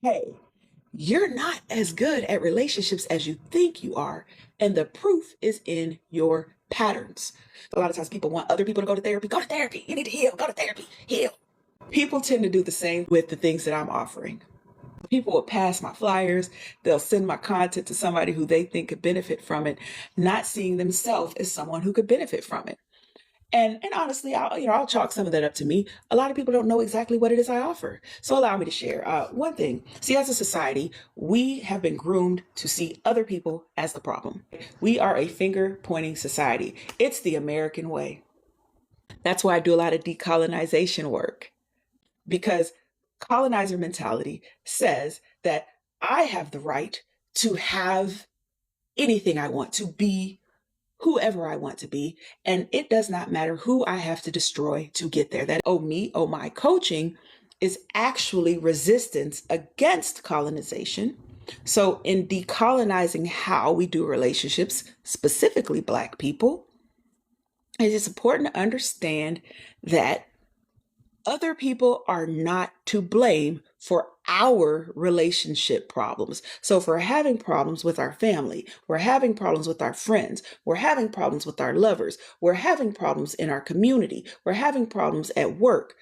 hey, you're not as good at relationships as you think you are. And the proof is in your patterns. A lot of times people want other people to go to therapy. Go to therapy. You need to heal. Go to therapy. Heal. People tend to do the same with the things that I'm offering. People will pass my flyers. They'll send my content to somebody who they think could benefit from it, not seeing themselves as someone who could benefit from it. And honestly, I'll chalk some of that up to me. A lot of people don't know exactly what it is I offer. So allow me to share one thing. See, as a society, we have been groomed to see other people as the problem. We are a finger pointing society. It's the American way. That's why I do a lot of decolonization work, because colonizer mentality says that I have the right to have anything I want, to be whoever I want to be. And it does not matter who I have to destroy to get there. That oh me, oh my coaching is actually resistance against colonization. So in decolonizing how we do relationships, specifically Black people, it is important to understand that other people are not to blame for our relationship problems. So if we're having problems with our family, we're having problems with our friends, we're having problems with our lovers, we're having problems in our community, we're having problems at work,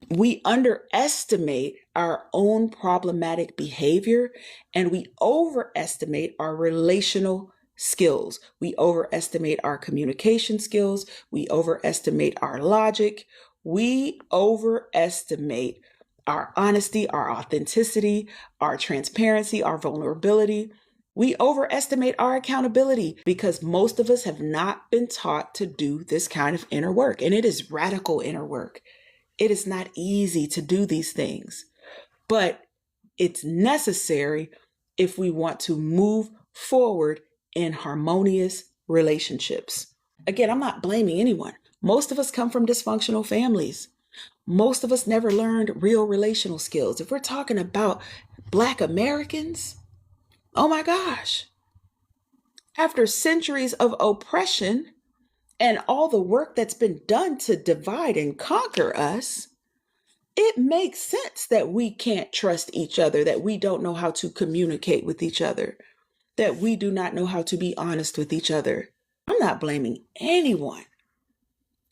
we underestimate our own problematic behavior and we overestimate our relational skills. We overestimate our communication skills. We overestimate our logic. We overestimate our honesty, our authenticity, our transparency, our vulnerability. We overestimate our accountability because most of us have not been taught to do this kind of inner work, and it is radical inner work. It is not easy to do these things, but it's necessary if we want to move forward in harmonious relationships. Again, I'm not blaming anyone. Most of us come from dysfunctional families. Most of us never learned real relational skills. If we're talking about Black Americans, oh my gosh, after centuries of oppression and all the work that's been done to divide and conquer us, it makes sense that we can't trust each other, that we don't know how to communicate with each other, that we do not know how to be honest with each other. I'm not blaming anyone.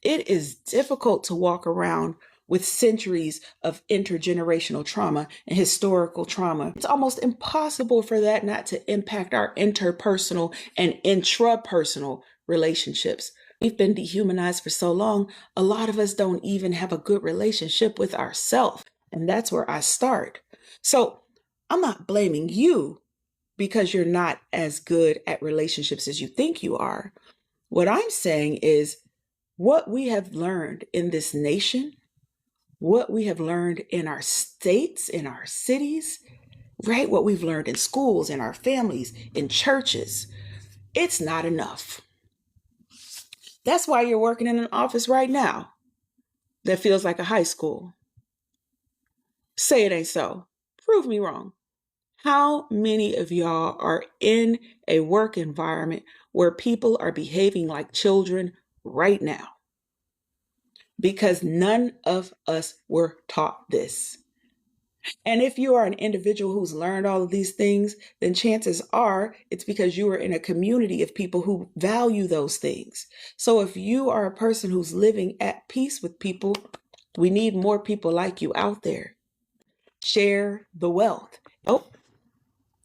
It is difficult to walk around with centuries of intergenerational trauma and historical trauma. It's almost impossible for that not to impact our interpersonal and intrapersonal relationships. We've been dehumanized for so long, a lot of us don't even have a good relationship with ourselves. And that's where I start. So I'm not blaming you because you're not as good at relationships as you think you are. What I'm saying is what we have learned in this nation, what we have learned in our states, in our cities, right? What we've learned in schools, in our families, in churches, it's not enough. That's why you're working in an office right now that feels like a high school. Say it ain't so. Prove me wrong. How many of y'all are in a work environment where people are behaving like children right now? Because none of us were taught this. And if you are an individual who's learned all of these things, then chances are it's because you are in a community of people who value those things. So if you are a person who's living at peace with people, we need more people like you out there. Share the wealth. Oh,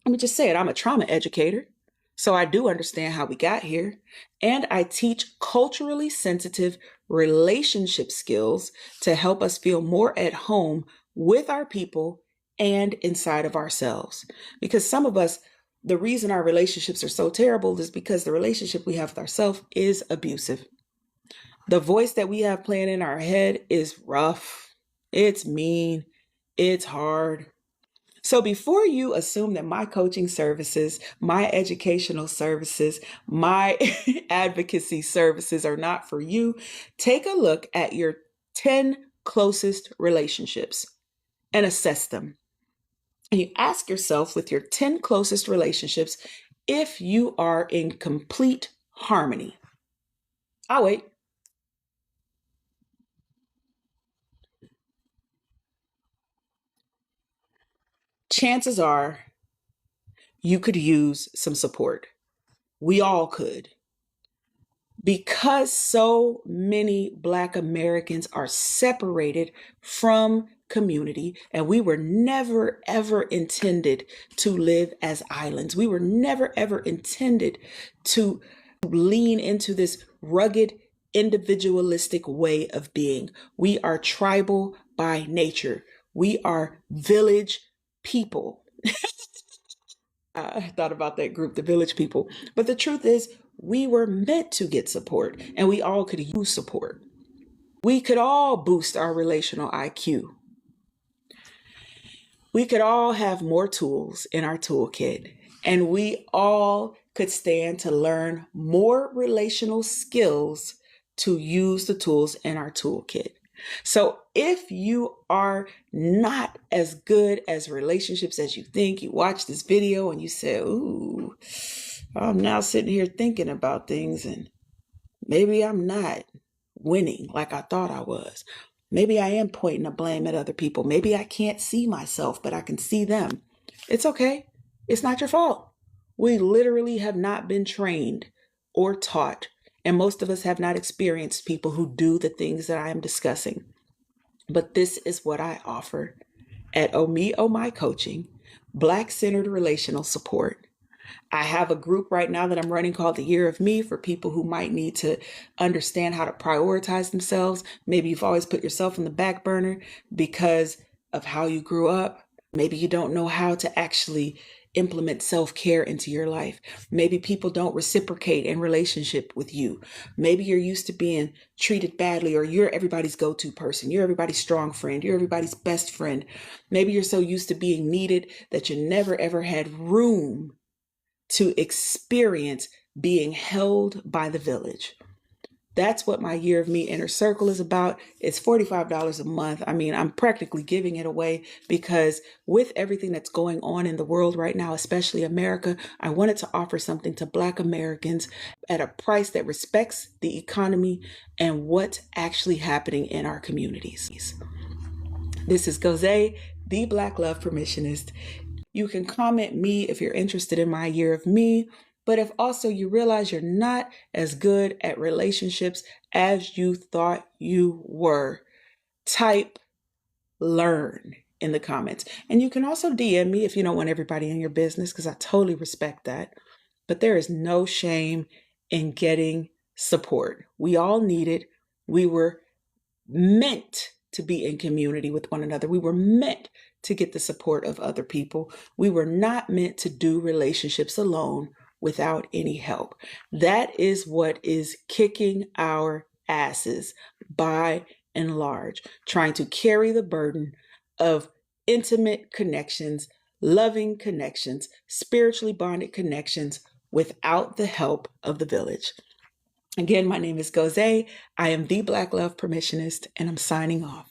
let me just say it. I'm a trauma educator, so I do understand how we got here. And I teach culturally sensitive relationship skills to help us feel more at home with our people and inside of ourselves. Because some of us, the reason our relationships are so terrible is because the relationship we have with ourselves is abusive. The voice that we have playing in our head is rough. It's mean. It's hard. So before you assume that my coaching services, my educational services, my advocacy services are not for you, take a look at your 10 closest relationships and assess them. And you ask yourself with your 10 closest relationships if you are in complete harmony. I'll wait. chances are you could use some support. We all could. Because so many Black Americans are separated from community, and we were never ever intended to live as islands. We were never ever intended to lean into this rugged, individualistic way of being. We are tribal by nature. We are village people. I thought about that group, the village people. But the truth is, we were meant to get support, and we all could use support. We could all boost our relational IQ. We could all have more tools in our toolkit, and we all could stand to learn more relational skills to use the tools in our toolkit. So if you are not as good as relationships as you think, you watch this video and you say, ooh, I'm now sitting here thinking about things and maybe I'm not winning like I thought I was. Maybe I am pointing the blame at other people. Maybe I can't see myself, but I can see them. It's okay. It's not your fault. We literally have not been trained or taught, and most of us have not experienced people who do the things that I am discussing. But this is what I offer at Me, Oh My Coaching, Black-centered relational support. I have a group right now that I'm running called the Year of Me for people who might need to understand how to prioritize themselves. Maybe you've always put yourself in the back burner because of how you grew up. Maybe you don't know how to actually implement self-care into your life. Maybe people don't reciprocate in relationship with you. Maybe you're used to being treated badly, or you're everybody's go-to person. You're everybody's strong friend. You're everybody's best friend. Maybe you're so used to being needed that you never ever had room to experience being held by the village. That's what my Year of Me Inner Circle is about. It's $45 a month. I mean, I'm practically giving it away because with everything that's going on in the world right now, especially America, I wanted to offer something to Black Americans at a price that respects the economy and what's actually happening in our communities. This is Goze, the Black Love Permissionist. You can comment me if you're interested in my Year of Me, but if also you realize you're not as good at relationships as you thought you were, type learn in the comments. And you can also DM me if you don't want everybody in your business, because I totally respect that. But there is no shame in getting support. We all need it. We were meant to be in community with one another. We were meant to get the support of other people. We were not meant to do relationships alone without any help. That is what is kicking our asses by and large, trying to carry the burden of intimate connections, loving connections, spiritually bonded connections without the help of the village. Again, my name is Goze. I am the Black Love Permissionist, and I'm signing off.